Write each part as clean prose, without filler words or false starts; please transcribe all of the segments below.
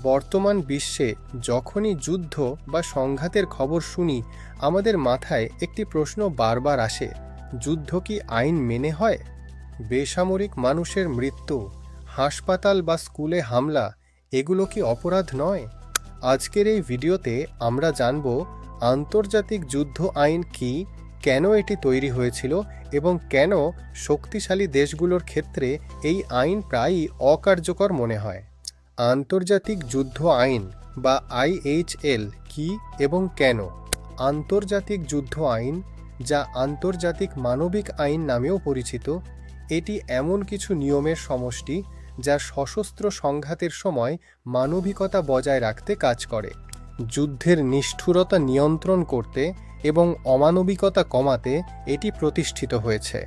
বর্তমান বিশ্বে যখনই যুদ্ধ বা সংঘাতের খবর শুনি, আমাদের মাথায় একটি প্রশ্ন বারবার আসে: যুদ্ধ কি আইন মেনে হয়? বেসামরিক মানুষের মৃত্যু, হাসপাতাল বা স্কুলে হামলা, এগুলো কি অপরাধ নয়? আজকের এই ভিডিওতে আমরা জানব আন্তর্জাতিক যুদ্ধ আইন কি, কেন এটি তৈরি হয়েছিল এবং কেন শক্তিশালী দেশগুলোর ক্ষেত্রে এই আইন প্রায়ই অকার্যকর মনে হয়। আন্তর্জাতিক যুদ্ধ আইন বা আইএইচএল কি এবং কেন? আন্তর্জাতিক যুদ্ধ আইন, যা আন্তর্জাতিক মানবিক আইন নামেও পরিচিত, এটি এমন কিছু নিয়মের সমষ্টি যা সশস্ত্র সংঘাতের সময় মানবিকতা বজায় রাখতে কাজ করে। যুদ্ধের নিষ্ঠুরতা নিয়ন্ত্রণ করতে এবং অমানবিকতা কমাতে এটি প্রতিষ্ঠিত হয়েছে।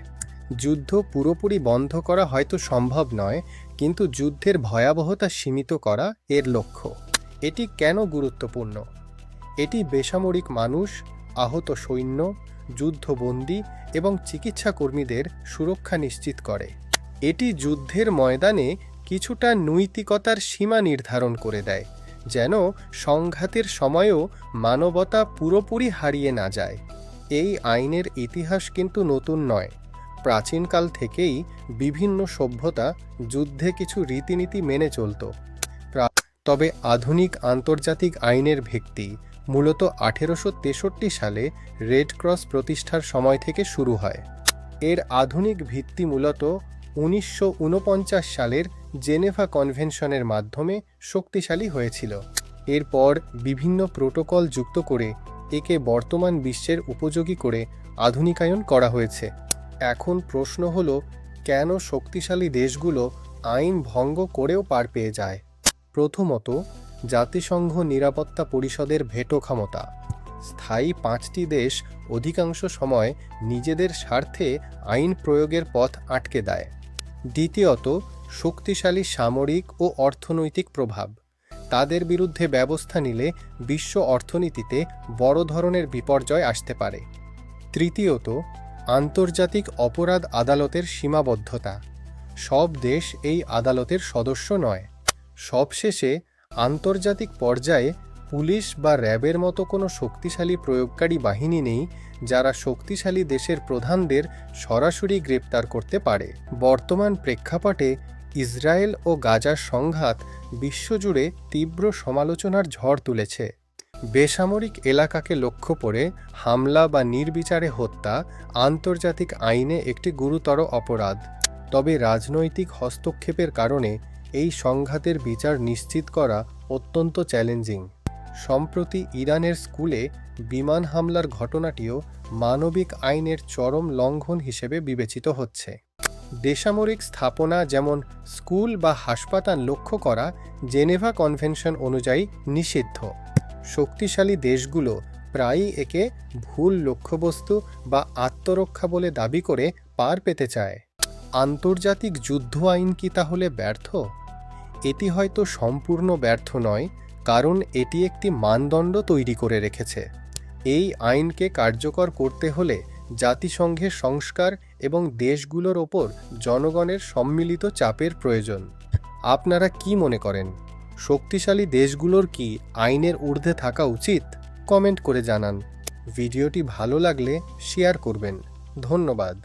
যুদ্ধ পুরোপুরি বন্ধ করা হয়তো সম্ভব নয়, কিন্তু যুদ্ধের ভয়াবহতা সীমিত করা এর লক্ষ্য। এটি কেন গুরুত্বপূর্ণ? এটি বেসামরিক মানুষ, আহত সৈন্য, যুদ্ধবন্দী এবং চিকিৎসা কর্মীদের সুরক্ষা নিশ্চিত করে। এটি যুদ্ধের ময়দানে কিছুটা নৈতিকতার সীমা নির্ধারণ করে দেয়, যেন সংঘাতের সময়েও মানবতা পুরোপুরি হারিয়ে না যায়। এই আইনের ইতিহাস কিন্তু নতুন নয়। প্রাচীনকাল থেকেই বিভিন্ন সভ্যতা যুদ্ধে কিছু রীতিনীতি মেনে চলত। তবে আধুনিক আন্তর্জাতিক আইনের ভিত্তি মূলত 1863 সালে রেড ক্রস প্রতিষ্ঠার সময় থেকে শুরু হয়। এর আধুনিক ভিত্তি মূলত 1949 সালের জেনেভা কনভেনশনের মাধ্যমে শক্তিশালী হয়েছিল। এরপর বিভিন্ন প্রোটোকল যুক্ত করে একে বর্তমান বিশ্বের উপযোগী করে আধুনিকায়ন করা হয়েছে। এখন প্রশ্ন হলো, কেন শক্তিশালী দেশগুলো আইন ভঙ্গ করেও পার পেয়ে যায়? প্রথমত, জাতিসংঘ নিরাপত্তা পরিষদের ভেটো ক্ষমতা। স্থায়ী 5টি দেশ অধিকাংশ সময় নিজেদের স্বার্থে আইন প্রয়োগের পথ আটকে দেয়। দ্বিতীয়ত, শক্তিশালী সামরিক ও অর্থনৈতিক প্রভাব। তাদের বিরুদ্ধে ব্যবস্থা নিলে বিশ্ব অর্থনীতিতে বড় ধরনের বিপর্যয় আসতে পারে। তৃতীয়ত, আন্তর্জাতিক অপরাধ আদালতের সীমাবদ্ধতা। সব দেশ এই আদালতের সদস্য নয়। সবশেষে, আন্তর্জাতিক পর্যায়ে পুলিশ বা র্যাবের মতো কোনো শক্তিশালী প্রয়োগকারী বাহিনী নেই, যারা শক্তিশালী দেশের প্রধানদের সরাসরি গ্রেপ্তার করতে পারে। বর্তমান প্রেক্ষাপটে ইসরায়েল ও গাজার সংঘাত বিশ্বজুড়ে তীব্র সমালোচনার ঝড় তুলেছে। বেসামরিক এলাকাকে লক্ষ্য করে হামলা বা নির্বিচারে হত্যা আন্তর্জাতিক আইনে একটি গুরুতর অপরাধ। তবে রাজনৈতিক হস্তক্ষেপের কারণে এই সংঘাতের বিচার নিশ্চিত করা অত্যন্ত চ্যালেঞ্জিং। সম্প্রতি ইরানের স্কুলে বিমান হামলার ঘটনাটিও মানবিক আইনের চরম লঙ্ঘন হিসেবে বিবেচিত হচ্ছে। বেসামরিক স্থাপনা যেমন স্কুল বা হাসপাতাল লক্ষ্য করা জেনেভা কনভেনশন অনুযায়ী নিষিদ্ধ। শক্তিশালী দেশগুলো প্রায়ই একে ভুল লক্ষ্যবস্তু বা আত্মরক্ষা বলে দাবি করে পার পেতে চায়। আন্তর্জাতিক যুদ্ধ আইন কি তাহলে ব্যর্থ? এটি হয়তো সম্পূর্ণ ব্যর্থ নয়, কারণ এটি একটি মানদণ্ড তৈরি করে রেখেছে। এই আইনকে কার্যকর করতে হলে জাতিসংঘের সংস্কার এবং দেশগুলোর ওপর জনগণের সম্মিলিত চাপের প্রয়োজন। আপনারা কি মনে করেন? শক্তিশালী দেশগুলোর কি আইনের ঊর্ধ্বে থাকা উচিত? কমেন্ট করে জানান। ভিডিওটি ভালো লাগলে শেয়ার করবেন। ধন্যবাদ।